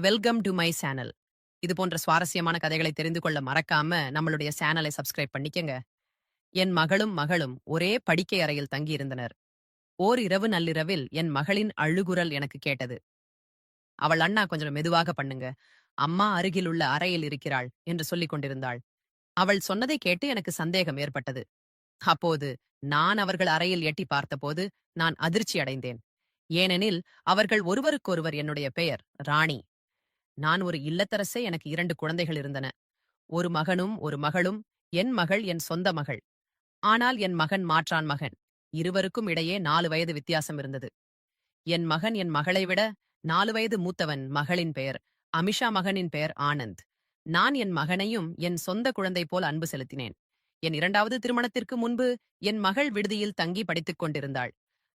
Welcome to my channel. இது போன்ற சுவாரஸ்யமான கதைகளை தெரிந்து கொள்ள மறக்காம நம்மளுடைய சேனலை சப்ஸ்கிரைப் பண்ணிக்கங்க. என் மகளும் மகளும் ஒரே படுக்கை அறையில் தங்கியிருந்தனர். ஓர் இரவு நள்ளிரவில் என் மகளின் அழுகுரல் எனக்கு கேட்டது. அவள் அண்ணா கொஞ்சம் மெதுவாக பண்ணுங்க. அம்மா அருகில் உள்ள அறையில் இருக்கிறாள் என்று சொல்லிக் கொண்டிருந்தாள். அவள் சொன்னதை கேட்டு எனக்கு சந்தேகம் ஏற்பட்டது. அப்போது நான் அவர்கள் அறையில் எட்டி பார்த்தபோது நான் அதிர்ச்சி அடைந்தேன். ஏனெனில் அவர்கள் ஒருவருக்கொருவர் என்னுடைய பெயர் ராணி. நான் ஒரு இல்லத்தரசே. எனக்கு 2 குழந்தைகள் இருந்தன. ஒரு மகனும் ஒரு மகளும். என் மகள் என் சொந்த மகள். ஆனால் என் மகன் மாற்றான் மகன். இருவருக்கும் இடையே 4 வயது வித்தியாசம் இருந்தது. என் மகன் என் மகளை விட 4 வயது மூத்தவன். மகளின் பெயர் அமிஷா, மகனின் பெயர் ஆனந்த். நான் என் மகனையும் என் சொந்த குழந்தை போல் அன்பு செலுத்தினேன். என் 2வது திருமணத்திற்கு முன்பு என் மகள் விடுதியில் தங்கி படித்துக் கொண்டிருந்தாள்.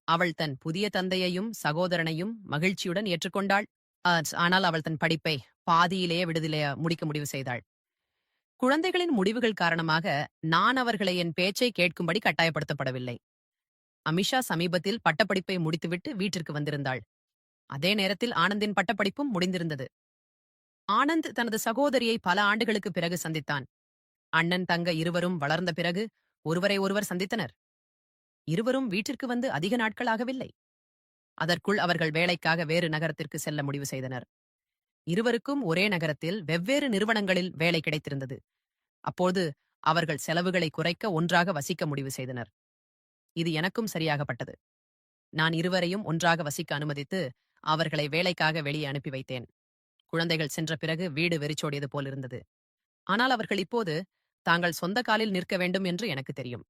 அவள் தன் புதிய தந்தையையும் சகோதரனையும் மகிழ்ச்சியுடன் ஏற்றுக்கொண்டாள். ஆனால் அவள் தன் படிப்பை பாதியிலேயே விடுதலைய முடிக்க முடிவு செய்தாள். குழந்தைகளின் முடிவுகள் காரணமாக நான் அவர்களை என் பேச்சை கேட்கும்படி கட்டாயப்படுத்தப்படவில்லை. அமிஷா சமீபத்தில் பட்டப்படிப்பை முடித்துவிட்டு வீட்டிற்கு வந்திருந்தாள். அதே நேரத்தில் ஆனந்தின் பட்டப்படிப்பும் முடிந்திருந்தது. ஆனந்த் தனது சகோதரியை பல ஆண்டுகளுக்கு பிறகு சந்தித்தான். அண்ணன் தங்க இருவரும் வளர்ந்த பிறகு ஒருவரை ஒருவர் சந்தித்தனர். இருவரும் வீட்டிற்கு வந்து அதிக நாட்கள் ஆகவில்லை. அதற்குள் அவர்கள் வேலைக்காக வேறு நகரத்திற்கு செல்ல முடிவு செய்தனர். இருவருக்கும் ஒரே நகரத்தில் வெவ்வேறு நிறுவனங்களில் வேலை கிடைத்திருந்தது. அப்போது அவர்கள் செலவுகளை குறைக்க ஒன்றாக வசிக்க முடிவு செய்தனர். இது எனக்கும் சரியாகப்பட்டது. நான் இருவரையும் ஒன்றாக வசிக்க அனுமதித்து அவர்களை வேலைக்காக வெளியே அனுப்பி வைத்தேன். குழந்தைகள் சென்ற பிறகு வீடு வெறிச்சோடியது போல் இருந்தது. ஆனால் அவர்கள் இப்போது தாங்கள் சொந்த காலில் நிற்க வேண்டும் என்று எனக்கு தெரியும்.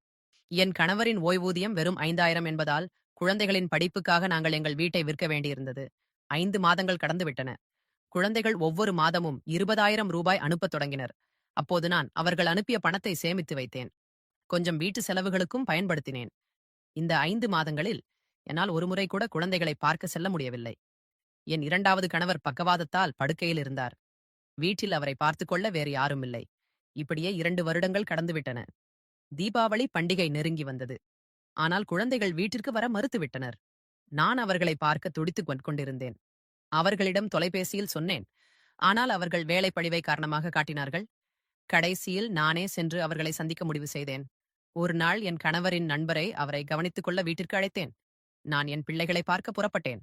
என் கணவரின் ஓய்வூதியம் வெறும் 5000 என்பதால் குழந்தைகளின் படிப்புக்காக நாங்கள் எங்கள் வீட்டை விற்க வேண்டியிருந்தது. 5 மாதங்கள் கடந்துவிட்டன. குழந்தைகள் ஒவ்வொரு மாதமும் 20,000 ரூபாய் அனுப்பத் தொடங்கினர். அப்போது நான் அவர்கள் அனுப்பிய பணத்தை சேமித்து வைத்தேன். கொஞ்சம் வீட்டு செலவுகளுக்கும் பயன்படுத்தினேன். இந்த 5 மாதங்களில் என்னால் ஒருமுறை கூட குழந்தைகளை பார்க்க செல்ல முடியவில்லை. என் 2வது கணவர் பக்கவாதத்தால் படுக்கையில் இருந்தார். வீட்டில் அவரை பார்த்துக்கொள்ள வேறு யாரும் இல்லை. இப்படியே 2 வருடங்கள் கடந்துவிட்டன. தீபாவளி பண்டிகை நெருங்கி வந்தது. ஆனால் குழந்தைகள் வீட்டிற்கு வர மறுத்துவிட்டனர். நான் அவர்களை பார்க்க துடித்துக் கொண்டிருந்தேன். அவர்களிடம் தொலைபேசியில் சொன்னேன். ஆனால் அவர்கள் வேலைப்பழிவை காரணமாக காட்டினார்கள். கடைசியில் நானே சென்று அவர்களை சந்திக்க முடிவு செய்தேன். ஒரு நாள் என் கணவரின் நண்பரை அவரை கவனித்துக் கொள்ள வீட்டிற்கு அழைத்தேன். நான் என் பிள்ளைகளை பார்க்க புறப்பட்டேன்.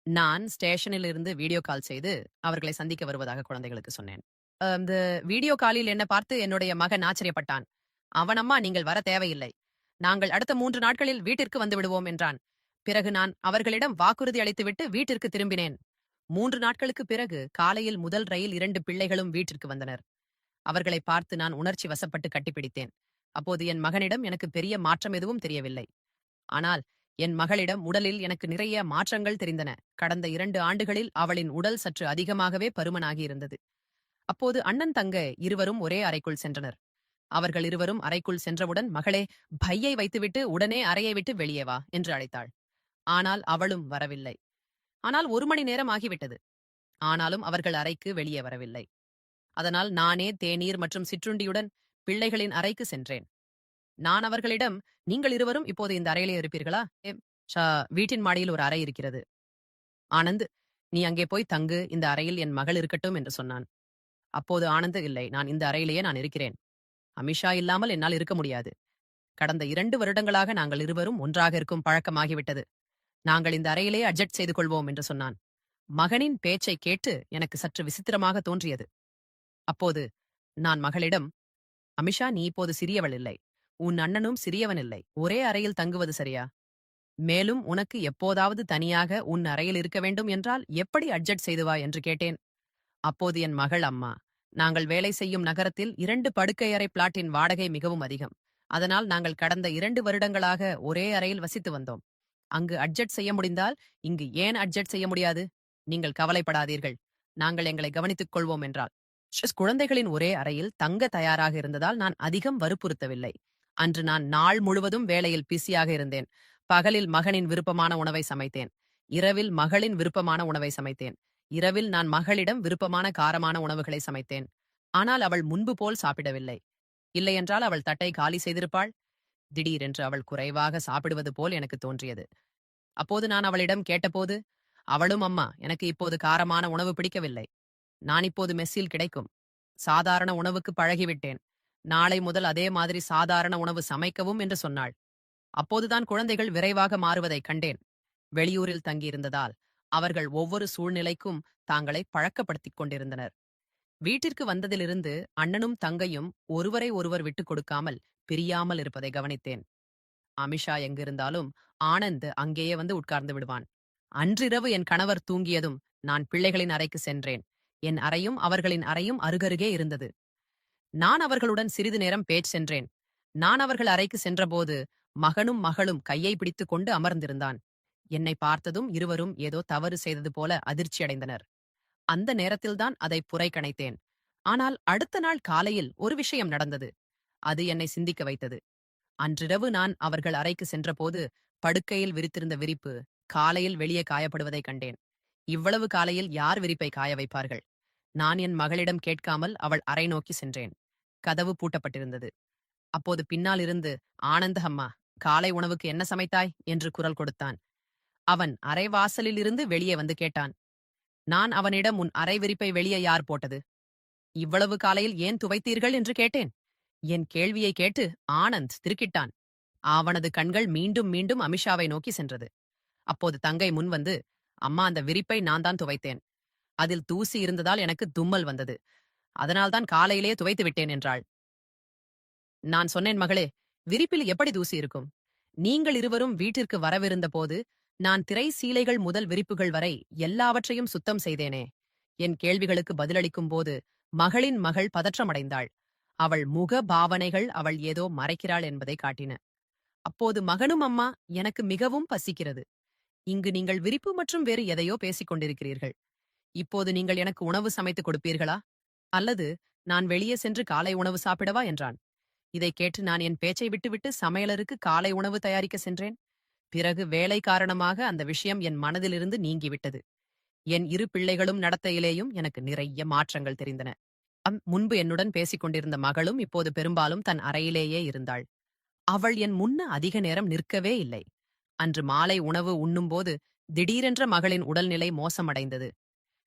நான் ஸ்டேஷனில் இருந்து வீடியோ கால் செய்து அவர்களை சந்திக்க வருவதாக குழந்தைகளுக்கு சொன்னேன். இந்த வீடியோ காலில் என்ன பார்த்து என்னுடைய மகன் ஆச்சரியப்பட்டான். அவனம்மா, நீங்கள் வர தேவையில்லை. நாங்கள் அடுத்த 3 நாட்களில் வீட்டிற்கு வந்து விடுவோம் என்றான். பிறகு நான் அவர்களிடம் வாக்குறுதி அளித்துவிட்டு வீட்டிற்கு திரும்பினேன். 3 நாட்களுக்கு பிறகு காலையில் முதல் ரயில் 2 பிள்ளைகளும் வீட்டிற்கு வந்தனர். அவர்களை பார்த்து நான் உணர்ச்சி வசப்பட்டு கட்டிப்பிடித்தேன். அப்போது என் மகனிடம் எனக்கு பெரிய மாற்றம் எதுவும் தெரியவில்லை. ஆனால் என் மகளிடம் உடலில் எனக்கு நிறைய மாற்றங்கள் தெரிந்தன. கடந்த 2 ஆண்டுகளில் அவளின் உடல் சற்று அதிகமாகவே பருமனாகி இருந்தது. அப்போது அண்ணன் தங்க இருவரும் ஒரே அறைக்குள் சென்றனர். அவர்கள் இருவரும் அறைக்குள் சென்றவுடன், மகளே, பையை வைத்துவிட்டு உடனே அறையை விட்டு வெளியே வா என்று அழைத்தாள். ஆனால் அவளும் வரவில்லை. ஆனால் 1 மணி நேரம் ஆகிவிட்டது. ஆனாலும் அவர்கள் அறைக்கு வெளியே வரவில்லை. அதனால் நானே தேநீர் மற்றும் சிற்றுண்டியுடன் பிள்ளைகளின் அறைக்கு சென்றேன். நான் அவர்களிடம், நீங்கள் இருவரும் இப்போது இந்த அறையிலே இருப்பீர்களா? வீட்டின் மாடியில் ஒரு அறை இருக்கிறது. ஆனந்த், நீ அங்கே போய் தங்கு. இந்த அறையில் என் மகள் இருக்கட்டும் என்று சொன்னான். அப்போது ஆனந்த், இல்லை, நான் இந்த அறையிலேயே நான் இருக்கிறேன். அமிஷா இல்லாமல் என்னால் இருக்க முடியாது. கடந்த 2 வருடங்களாக நாங்கள் இருவரும் ஒன்றாக இருக்கும் பழக்கமாகிவிட்டது. நாங்கள் இந்த அறையிலே அட்ஜஸ்ட் செய்து கொள்வோம் என்று சொன்னான். மகனின் பேச்சை கேட்டு எனக்கு சற்று விசித்திரமாக தோன்றியது. அப்போது நான் மகளிடம், அமிஷா, நீ இப்போது சிறியவள் இல்லை. உன் அண்ணனும் சிறியவன் இல்லை. ஒரே அறையில் தங்குவது சரியா? மேலும் உனக்கு எப்போதாவது தனியாக உன் அறையில் இருக்க வேண்டும் என்றால் எப்படி அட்ஜஸ்ட் செய்துவா என்று கேட்டேன். அப்போது என் மகள், அம்மா, நாங்கள் வேலை செய்யும் நகரத்தில் 2 படுக்கையறை பிளாட்டின் வாடகை மிகவும் அதிகம். அதனால் நாங்கள் கடந்த 2 வருடங்களாக ஒரே அறையில் வசித்து வந்தோம். அங்கு அட்ஜஸ்ட் செய்ய முடிந்தால் இங்கு ஏன் அட்ஜஸ்ட் செய்ய முடியாது? நீங்கள் கவலைப்படாதீர்கள். நாங்கள் எங்களை கவனித்துக் கொள்வோம் என்றாள். குழந்தைகளின் ஒரே அறையில் தங்க தயாராக இருந்ததால் நான் அதிகம் வற்புறுத்தவில்லை. அன்று நான் நாள் முழுவதும் வேலையில் பிஸியாக இருந்தேன். பகலில் மகனின் விருப்பமான உணவை சமைத்தேன். இரவில் மகளின் விருப்பமான உணவை சமைத்தேன். இரவில் நான் மகளிடம் விருப்பமான காரமான உணவுகளை சமைத்தேன். ஆனால் அவள் முன்பு போல் சாப்பிடவில்லை. இல்லையென்றால் அவள் தட்டை காலி செய்திருப்பாள். திடீரென்று அவள் குறைவாக சாப்பிடுவது போல் எனக்கு தோன்றியது. அப்போது நான் அவளிடம் கேட்டபோது, அவளும் அம்மா எனக்கு இப்போது காரமான உணவு பிடிக்கவில்லை. நான் இப்போது மெஸ்ஸில் கிடைக்கும் சாதாரண உணவுக்கு பழகிவிட்டேன். நாளை முதல் அதே மாதிரி சாதாரண உணவு சமைக்கவும் என்று சொன்னாள். அப்போதுதான் குழந்தைகள் விரைவாக மாறுவதைக் கண்டேன். வெளியூரில் தங்கியிருந்ததால் அவர்கள் ஒவ்வொரு சூழ்நிலைக்கும் தாங்களை பழக்கப்படுத்திக் கொண்டிருந்தனர். வீட்டிற்கு வந்ததிலிருந்து அண்ணனும் தங்கையும் ஒருவரை ஒருவர் விட்டுக் கொடுக்காமல் பிரியாமல் இருப்பதை கவனித்தேன். அமிஷா எங்கிருந்தாலும் ஆனந்த் அங்கேயே வந்து உட்கார்ந்து விடுவான். அன்றிரவு என் கணவர் தூங்கியதும் நான் பிள்ளைகளின் அறைக்கு சென்றேன். என் அறையும் அவர்களின் அறையும் அருகருகே இருந்தது. நான் அவர்களுடன் சிறிது நேரம் பேச்சு சென்றேன். நான் அவர்கள் அறைக்கு சென்றபோது மகனும் மகளும் கையை பிடித்துக் கொண்டு அமர்ந்திருந்தான். என்னை பார்த்ததும் இருவரும் ஏதோ தவறு செய்தது போல அதிர்ச்சியடைந்தனர். அந்த நேரத்தில்தான் அதை புரைக்கணைத்தேன். ஆனால் அடுத்த நாள் காலையில் ஒரு விஷயம் நடந்தது. அது என்னை சிந்திக்க வைத்தது. அன்றிரவு நான் அவர்கள் அறைக்கு சென்றபோது படுக்கையில் விரித்திருந்த விரிப்பு காலையில் வெளியே காயப்படுவதை கண்டேன். இவ்வளவு காலையில் யார் விரிப்பை காய வைப்பார்கள்? நான் என் மகளிடம் கேட்காமல் அவள் அறை நோக்கி சென்றேன். கதவு பூட்டப்பட்டிருந்தது. அப்போது பின்னால் இருந்து ஆனந்த அம்மா காலை உணவுக்கு என்ன சமைத்தாய் என்று குரல் கொடுத்தான். அவன் அறை வாசலில் இருந்து வெளியே வந்து கேட்டான். நான் அவனிடம் உன் அறை விரிப்பை வெளியே யார் போட்டது? இவ்வளவு காலையில் ஏன் துவைத்தீர்கள் என்று கேட்டேன். என் கேள்வியை கேட்டு ஆனந்த் திடுக்கிட்டான். அவனது கண்கள் மீண்டும் மீண்டும் அமிஷாவை நோக்கி சென்றது. அப்போது தங்கை முன் வந்து, அம்மா அந்த விரிப்பை நான் தான் துவைத்தேன். அதில் தூசி இருந்ததால் எனக்கு தும்மல் வந்தது. அதனால்தான் காலையிலேயே துவைத்து விட்டேன் என்றாள். நான் சொன்னேன் மகளே, விரிப்பில் எப்படி தூசி இருக்கும்? நீங்கள் இருவரும் வீட்டிற்கு வரவிருந்த போது நான் திரை சீலைகள் முதல் விரிப்புகள் வரை எல்லாவற்றையும் சுத்தம் செய்தேனே. என் கேள்விகளுக்கு பதிலளிக்கும் போது மகளின் மகள் பதற்றமடைந்தாள். அவள் முக பாவனைகள் அவள் ஏதோ மறைக்கிறாள் என்பதை காட்டின. அப்போது மகனும் அம்மா எனக்கு மிகவும் பசிக்கிறது. இங்கு நீங்கள் விரிப்பு மற்றும் வேறு எதையோ பேசிக் கொண்டிருக்கிறீர்கள். இப்போது நீங்கள் எனக்கு உணவு சமைத்துக் கொடுப்பீர்களா? அல்லது நான் வெளியே சென்று காலை உணவு சாப்பிடவா என்றான். இதை கேட்டு நான் என் பேச்சை விட்டுவிட்டு சமையலருக்கு காலை உணவு தயாரிக்க சென்றேன். பிறகு வேலை காரணமாக அந்த விஷயம் என் மனதிலிருந்து நீங்கிவிட்டது. என் இரு பிள்ளைகளும் நடத்தையிலேயும் எனக்கு நிறைய மாற்றங்கள் தெரிந்தன. முன்பு என்னுடன் பேசிக் கொண்டிருந்த மகளும் இப்போது பெரும்பாலும் தன் அறையிலேயே இருந்தாள். அவள் என் முன்ன அதிக நேரம் நிற்கவே இல்லை. அன்று மாலை உணவு உண்ணும்போது திடீரென்ற மகளின் உடல்நிலை மோசமடைந்தது.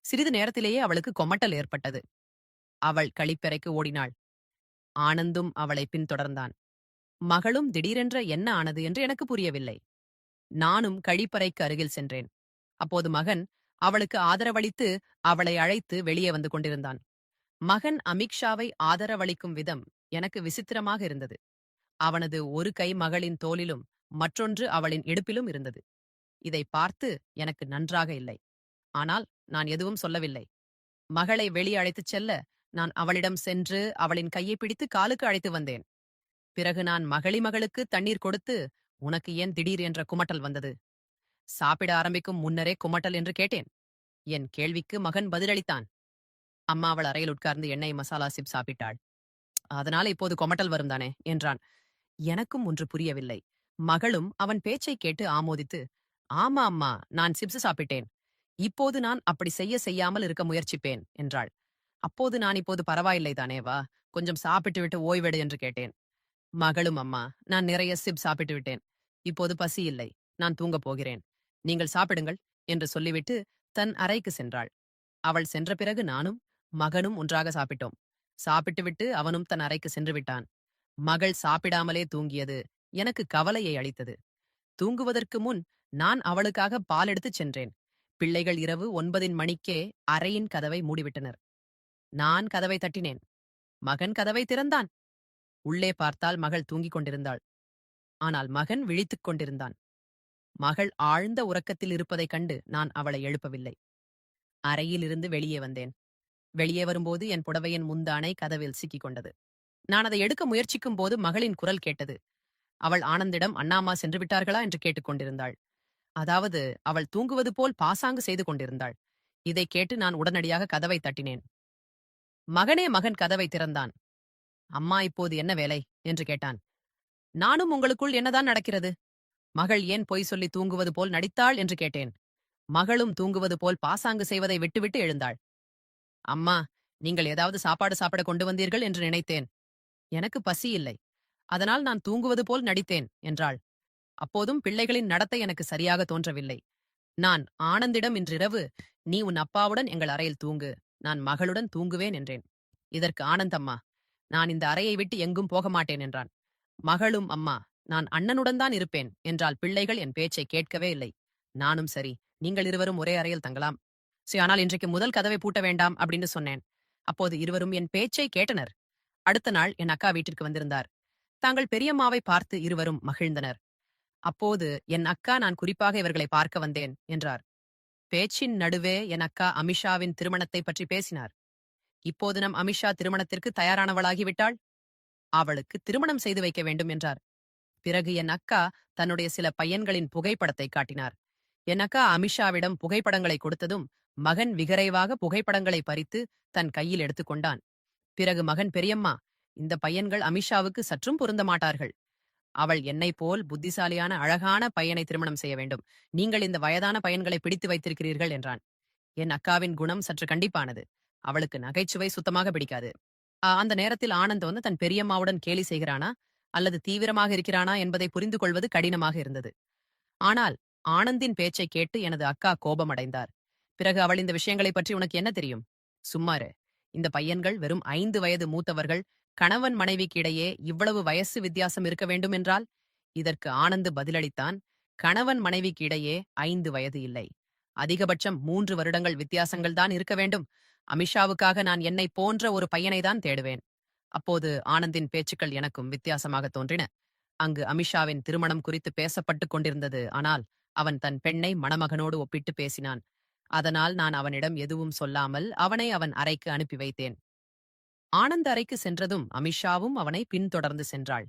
சிறிது நேரத்திலேயே அவளுக்கு கொமட்டல் ஏற்பட்டது. அவள் கழிப்பறைக்கு ஓடினாள். ஆனந்தும் அவளை பின்தொடர்ந்தான். மகளும் திடீரென்ற என்ன ஆனது என்று எனக்கு புரியவில்லை. நானும் கழிப்பறைக்கு அருகில் சென்றேன். அப்போது மகன் அவளுக்கு ஆதரவளித்து அவளை அழைத்து வெளியே வந்து கொண்டிருந்தான். மகன் அமிக்ஷாவை ஆதரவளிக்கும் விதம் எனக்கு விசித்திரமாக இருந்தது. அவனது ஒரு கை மகளின் தோளிலும் மற்றொன்று அவளின் இடுப்பிலும் இருந்தது. இதை பார்த்து எனக்கு நன்றாக இல்லை. ஆனால் நான் எதுவும் சொல்லவில்லை. மகளை வெளியே அழைத்துச் செல்ல நான் அவளிடம் சென்று அவளின் கையை பிடித்து காலுக்கு அழைத்து வந்தேன். பிறகு நான் மகளுக்கு தண்ணீர் கொடுத்து, உனக்கு ஏன் திடீர் என்ற குமட்டல் வந்தது? சாப்பிட ஆரம்பிக்கும் முன்னரே குமட்டல் என்று கேட்டேன். என் கேள்விக்கு மகன் பதிலளித்தான். அம்மா அவள் அறையில் உட்கார்ந்து எண்ணெய் மசாலா சிப் சாப்பிட்டாள். அதனால இப்போது கொமட்டல் வரும் தானே என்றான். எனக்கும் ஒன்று புரியவில்லை. மகளும் அவன் பேச்சைக் கேட்டு ஆமோதித்து, ஆமா அம்மா, நான் சிப்ஸ் சாப்பிட்டேன். இப்போது நான் அப்படி செய்யாமல் இருக்க முயற்சிப்பேன் என்றாள். அப்போது நான் இப்போது பரவாயில்லை தானே, வா கொஞ்சம் சாப்பிட்டு விட்டு ஓய்வெடு என்று கேட்டேன். மகளும் அம்மா, நான் நிறைய சிப் சாப்பிட்டு விட்டேன். இப்போது பசி இல்லை. நான் தூங்கப் போகிறேன். நீங்கள் சாப்பிடுங்கள் என்று சொல்லிவிட்டு தன் அறைக்கு சென்றாள். அவள் சென்ற பிறகு நானும் மகனும் ஒன்றாக சாப்பிட்டோம். சாப்பிட்டுவிட்டு அவனும் தன் அறைக்கு சென்று விட்டான். மகள் சாப்பிடாமலே தூங்கியது எனக்கு கவலையை அளித்தது. தூங்குவதற்கு முன் நான் அவளுக்காக பால் எடுத்துச் சென்றேன். பிள்ளைகள் இரவு 9 மணிக்கே அறையின் கதவை மூடிவிட்டனர். நான் கதவை தட்டினேன். மகன் கதவை திறந்தான். உள்ளே பார்த்தால் மகள் தூங்கிக் கொண்டிருந்தாள். ஆனால் மகன் விழித்துக் கொண்டிருந்தான். மகள் ஆழ்ந்த உறக்கத்தில் இருப்பதைக் கண்டு நான் அவளை எழுப்பவில்லை. அறையிலிருந்து வெளியே வந்தேன். வெளியே வரும்போது என் புடவையின் முந்தானை கதவில் சிக்கிக் கொண்டது. நான் அதை எடுக்க முயற்சிக்கும் போது மகளின் குரல் கேட்டது. அவள் ஆனந்திடம் அண்ணாமா சென்று விட்டார்களா என்று கேட்டுக்கொண்டிருந்தாள். அதாவது அவள் தூங்குவது போல் பாசாங்கு செய்து கொண்டிருந்தாள். இதை கேட்டு நான் உடனடியாக கதவை தட்டினேன். மகன் கதவை திறந்தான். அம்மா இப்போது என்ன வேலை என்று கேட்டான். நானும் உங்களுக்குள் என்னதான் நடக்கிறது? மகள் ஏன் பொய் சொல்லி தூங்குவது போல் நடித்தாள் என்று கேட்டேன். மகளும் தூங்குவது போல் பாசாங்கு செய்வதை விட்டுவிட்டு எழுந்தாள். அம்மா, நீங்கள் ஏதாவது சாப்பாடு சாப்பிட கொண்டு வந்தீர்கள் என்று நினைத்தேன். எனக்கு பசி இல்லை. அதனால் நான் தூங்குவது போல் நடித்தேன் என்றாள். அப்போதும் பிள்ளைகளின் நடத்தை எனக்கு சரியாக தோன்றவில்லை. நான் ஆனந்திடம் இன்றிரவு, "நீ உன் அப்பாவுடன் எங்கள் அறையில் தூங்கு. நான் மகளுடன் தூங்குவேன்" என்றேன். இதற்கு ஆனந்த், "அம்மா, நான் இந்த அறையை விட்டு எங்கும் போக மாட்டேன்" என்றான். மகளும், "அம்மா, நான் அண்ணனுடன் தான் இருப்பேன்" என்றால் பிள்ளைகள் என் பேச்சை கேட்கவே இல்லை. நானும், "சரி, நீங்கள் இருவரும் ஒரே அறையில் தங்கலாம். ஆனால் இன்றைக்கு முதல் கதவை பூட்ட வேண்டாம்" அப்படின்னு சொன்னேன். அப்போது இருவரும் என் பேச்சை கேட்டனர். அடுத்த நாள் என் அக்கா வீட்டிற்கு வந்திருந்தார். தாங்கள் பெரியம்மாவை பார்த்து இருவரும் மகிழ்ந்தனர். அப்போது என் அக்கா, "நான் குறிப்பாக இவர்களை பார்க்க வந்தேன்" என்றார். பேச்சின் நடுவே என் அக்கா அமிஷாவின் திருமணத்தை பற்றி பேசினார். இப்போது நம் அமிஷா திருமணத்திற்கு தயாரானவளாகிவிட்டாள். அவளுக்கு திருமணம் செய்து வைக்க வேண்டும் என்றார். பிறகு என் அக்கா தன்னுடைய சில பையன்களின் புகைப்படத்தை காட்டினார். என் அக்கா அமிஷாவிடம் புகைப்படங்களை கொடுத்ததும் மகன் விகரைவாக புகைப்படங்களை பறித்து தன் கையில் எடுத்துக்கொண்டான். பிறகு மகன், "பெரியம்மா, இந்த பையன்கள் அமிஷாவுக்கு சற்றும் பொருந்த மாட்டார்கள். அவள் என்னைப் போல் புத்திசாலியான அழகான பையனை திருமணம் செய்ய வேண்டும். நீங்கள் இந்த வயதான பையன்களை பிடித்து வைத்திருக்கிறீர்கள்" என்றான். என் அக்காவின் குணம் சற்று கண்டிப்பானது. அவளுக்கு நகைச்சுவை சுத்தமாக பிடிக்காது. அந்த நேரத்தில் ஆனந்த் தன் பெரியம்மாவுடன் கேலி செய்கிறானா அல்லது தீவிரமாக இருக்கிறானா என்பதை புரிந்து கொள்வது கடினமாக இருந்தது. ஆனால் ஆனந்தின் பேச்சைக் கேட்டு எனது அக்கா கோபமடைந்தார். பிறகு அவள், "இந்த விஷயங்களைப் பற்றி உனக்கு என்ன தெரியும்? சும்மா இரு. இந்த பையன்கள் வெறும் 5 வயது மூத்தவர்கள். கணவன் மனைவிக்கு இடையே இவ்வளவு வயசு வித்தியாசம் இருக்க வேண்டும் என்றால்?" இதற்கு ஆனந்த் பதிலளித்தான், "கணவன் மனைவிக்கு இடையே 5 வயது இல்லை. அதிகபட்சம் 3 வருடங்கள் வித்தியாசங்கள் தான் இருக்க வேண்டும். அமிஷாவுக்காக நான் என்னைப் போன்ற ஒரு பையனை தான் தேடுவேன்." அப்போது ஆனந்தின் பேச்சுக்கள் எனக்கும் வித்தியாசமாக தோன்றின. அங்கு அமிஷாவின் திருமணம் குறித்து பேசப்பட்டுக் கொண்டிருந்தது. ஆனால் அவன் தன் பெண்ணை மணமகனோடு ஒப்பிட்டு பேசினான். அதனால் நான் அவனிடம் எதுவும் சொல்லாமல் அவனை அவன் அறைக்கு அனுப்பி வைத்தேன். ஆனந்த் அறைக்கு சென்றதும் அமிஷாவும் அவனை பின்தொடர்ந்து சென்றாள்.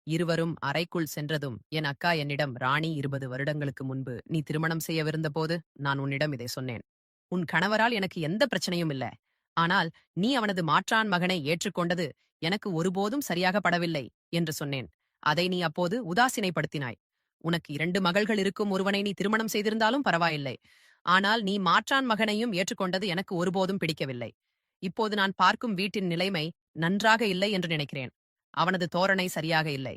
இருவரும் அறைக்குள் சென்றதும் என் அக்கா என்னிடம், "ராணி, 20 வருடங்களுக்கு முன்பு நீ திருமணம் செய்யவிருந்தபோது நான் உன்னிடம் இதை சொன்னேன். உன் கணவரால் எனக்கு எந்த பிரச்சனையும் இல்ல. ஆனால் நீ அவனது மாற்றான் மகனை ஏற்றுக்கொண்டது எனக்கு ஒருபோதும் சரியாக படவில்லை" என்று சொன்னேன். அதை நீ அப்போது உதாசீனைப்படுத்தினாய். உனக்கு 2 மகள்கள் இருக்கும் ஒருவனை நீ திருமணம் செய்திருந்தாலும் பரவாயில்லை. ஆனால் நீ மாற்றான் மகனையும் ஏற்றுக்கொண்டது எனக்கு ஒருபோதும் பிடிக்கவில்லை. இப்போது நான் பார்க்கும் வீட்டின் நிலைமை நன்றாக இல்லை என்று நினைக்கிறேன். அவனது தோரணை சரியாக இல்லை.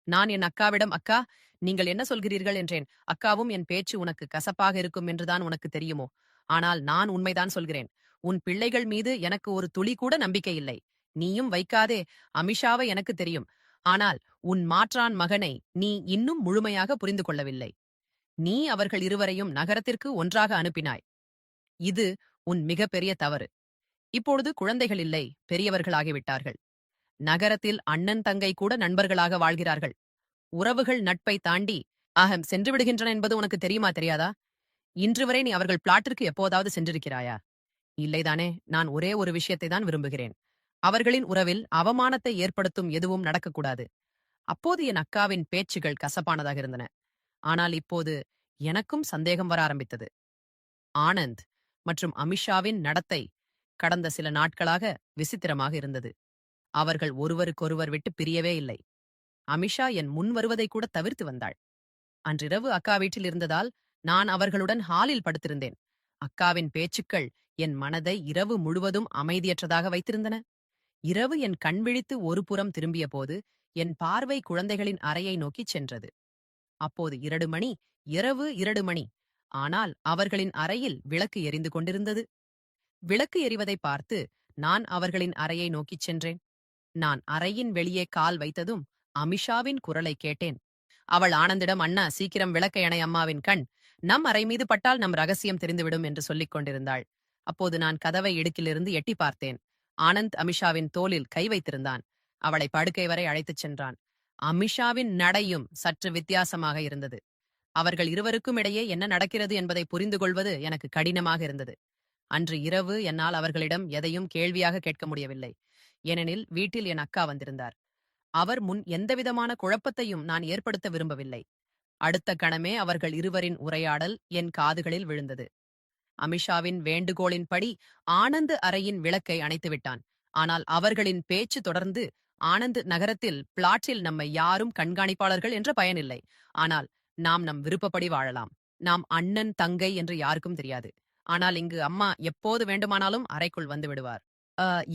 நான் என் அக்காவிடம், "அக்கா, நீங்கள் என்ன சொல்கிறீர்கள்?" என்றேன். அக்காவும், "என் பேச்சு உனக்கு கசப்பாக இருக்கும் என்றுதான் உனக்கு தெரியுமோ? ஆனால் நான் உண்மைதான் சொல்கிறேன். உன் பிள்ளைகள் மீது எனக்கு ஒரு துளி கூட நம்பிக்கை இல்லை. நீயும் வைக்காதே. அமிஷாவை எனக்கு தெரியும். ஆனால் உன் மாற்றான் மகனை நீ இன்னும் முழுமையாக புரிந்து கொள்ளவில்லை. நீ அவர்கள் இருவரையும் நகரத்திற்கு ஒன்றாக அனுப்பினாய். இது உன் மிகப்பெரிய தவறு. இப்பொழுது குழந்தைகள் இல்லை, பெரியவர்களாகிவிட்டார்கள். நகரத்தில் அண்ணன் தங்கை கூட நண்பர்களாக வாழ்கிறார்கள். உறவுகள் நட்பை தாண்டி சென்று விடுகின்றன என்பது உனக்கு தெரியுமா, தெரியாதா? இன்று வரை நீ அவர்கள் பிளாட்டிற்கு எப்போதாவது சென்றிருக்கிறாயா? இல்லைதானே? நான் ஒரே ஒரு விஷயத்தை தான் விரும்புகிறேன். அவர்களின் உறவில் அவமானத்தை ஏற்படுத்தும் எதுவும் நடக்கக்கூடாது." அப்போது என் அக்காவின் பேச்சுகள் கசப்பானதாக இருந்தன. ஆனால் இப்போது எனக்கும் சந்தேகம் வர ஆரம்பித்தது. ஆனந்த் மற்றும் அமிஷாவின் நடத்தை கடந்த சில நாட்களாக விசித்திரமாக இருந்தது. அவர்கள் ஒருவருக்கொருவர் விட்டு பிரியவே இல்லை. அமிஷா என் முன் வருவதை கூட தவிர்த்து வந்தாள். அன்றிரவு அக்கா வீட்டில் இருந்ததால் நான் அவர்களுடன் ஹாலில் படுத்திருந்தேன். அக்காவின் பேச்சுக்கள் என் மனதை இரவு முழுவதும் அமைதியற்றதாக வைத்திருந்தன. இரவு என் கண் விழித்து ஒரு புறம் திரும்பிய போது என் பார்வை குழந்தைகளின் அறையை நோக்கிச் சென்றது. அப்போது 2 மணி, இரவு 2 மணி. ஆனால் அவர்களின் அறையில் விளக்கு எரிந்து கொண்டிருந்தது. விளக்கு எரிவதை பார்த்து நான் அவர்களின் அறையை நோக்கிச் சென்றேன். நான் அறையின் வெளியே கால் வைத்ததும் அமிஷாவின் குரலை கேட்டேன். அவள் ஆனந்திடம், "அண்ணா, சீக்கிரம் விளக்கை அணை, அம்மாவின் கண் நம் அறை மீது பட்டால் நம் ரகசியம் தெரிந்துவிடும்" என்று சொல்லிக் கொண்டிருந்தாள். அப்போது நான் கதவை இடுக்கிலிருந்து எட்டி பார்த்தேன். ஆனந்த் அமிஷாவின் தோளில் கை வைத்திருந்தான். அவளை படுக்கை வரை அழைத்துச் சென்றான். அமிஷாவின் நடையும் சற்று வித்தியாசமாக இருந்தது. அவர்கள் இருவருக்கும் இடையே என்ன நடக்கிறது என்பதை புரிந்து கொள்வது எனக்கு கடினமாக இருந்தது. அன்று இரவு என்னால் அவர்களிடம் எதையும் கேள்வியாக கேட்க முடியவில்லை. ஏனெனில் வீட்டில் என் அக்கா வந்திருந்தார். அவர் முன் எந்தவிதமான குழப்பத்தையும் நான் ஏற்படுத்த விரும்பவில்லை. அடுத்த கணமே அவர்கள் இருவரின் உரையாடல் என் காதுகளில் விழுந்தது. அமிஷாவின் வேண்டுகோளின்படி ஆனந்த் அறையின் விளக்கை அணைத்துவிட்டான். ஆனால் அவர்களின் பேச்சு தொடர்ந்து, "ஆனந்த், நகரத்தில் பிளாட்டில் நம்மை யாரும் கண்காணிப்பாளர்கள் என்ற பயனில்லை. ஆனால் நாம் நம் விருப்பப்படி வாழலாம். நாம் அண்ணன் தங்கை என்று யாருக்கும் தெரியாது. ஆனால் இங்கு அம்மா எப்போது வேண்டுமானாலும் அறைக்குள் வந்து விடுவார்.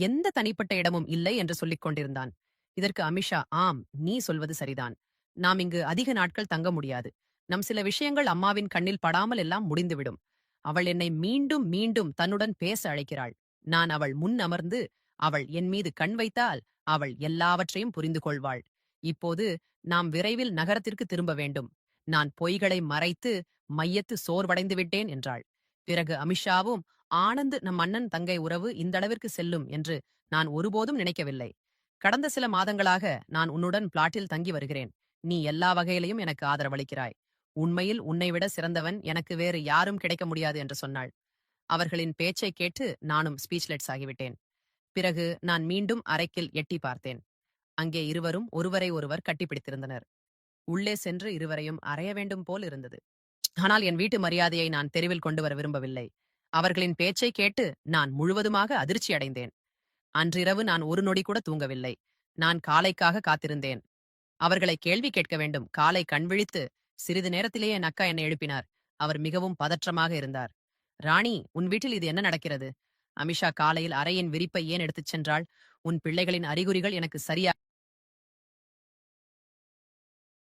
எந்த தனிப்பட்ட இடமும் இல்லை" என்று சொல்லிக் கொண்டிருந்தான். இதற்கு அமிஷா, "ஆம், நீ சொல்வது சரிதான். நாம் இங்கு அதிக நாட்கள் தங்க முடியாது. நம் சில விஷயங்கள் அம்மாவின் கண்ணில் படாமல் எல்லாம் முடிந்துவிடும். அவள் என்னை மீண்டும் மீண்டும் தன்னுடன் பேச அழைக்கிறாள். நான் அவள் முன் அமர்ந்து அவள் என் மீது கண் வைத்தால் அவள் எல்லாவற்றையும் புரிந்து கொள்வாள். இப்போது நாம் விரைவில் நகரத்திற்கு திரும்ப வேண்டும். நான் பொய்களை மறைத்து மையத்து சோர்வடைந்து விட்டேன் என்றாள். பிறகு அமிஷாவும், ஆனந்த் நம் அண்ணன் தங்கை உறவு இந்த அளவிற்கு செல்லும் என்று நான் ஒருபோதும் நினைக்கவில்லை. கடந்த சில மாதங்களாக நான் உன்னுடன் பிளாட்டில் தங்கி வருகிறேன். நீ எல்லா வகையிலையும் எனக்கு ஆதரவளிக்கிறாய். உண்மையில் உன்னை விட சிறந்தவன் எனக்கு வேறு யாரும் கிடைக்க முடியாது என்று சொன்னாள். அவர்களின் பேச்சை கேட்டு நானும் ஸ்பீச்லெட்ஸ் ஆகிவிட்டேன். பிறகு நான் மீண்டும் அறைக்கில் எட்டி பார்த்தேன். அங்கே இருவரும் ஒருவரை ஒருவர் கட்டிப்பிடித்திருந்தனர். உள்ளே சென்று இருவரையும் அறைய வேண்டும் போல் இருந்தது. ஆனால் என் வீட்டு மரியாதையை நான் தெருவில் கொண்டு வர விரும்பவில்லை. அவர்களின் பேச்சை கேட்டு நான் முழுவதுமாக அதிர்ச்சி அடைந்தேன். அன்றிரவு நான் ஒரு நொடி கூட தூங்கவில்லை. நான் காலைக்காக காத்திருந்தேன். அவர்களை கேள்வி கேட்க வேண்டும். காலை கண்விழித்து சிறிது நேரத்திலேயே என் அக்கா என்னை எழுப்பினார். அவர் மிகவும் பதற்றமாக இருந்தார். ராணி, உன் வீட்டில் இது என்ன நடக்கிறது? அமிஷா காலையில் அறையின் விரிப்பை ஏன் எடுத்துச் சென்றாள்? உன் பிள்ளைகளின் அறிகுறிகள் எனக்கு சரியா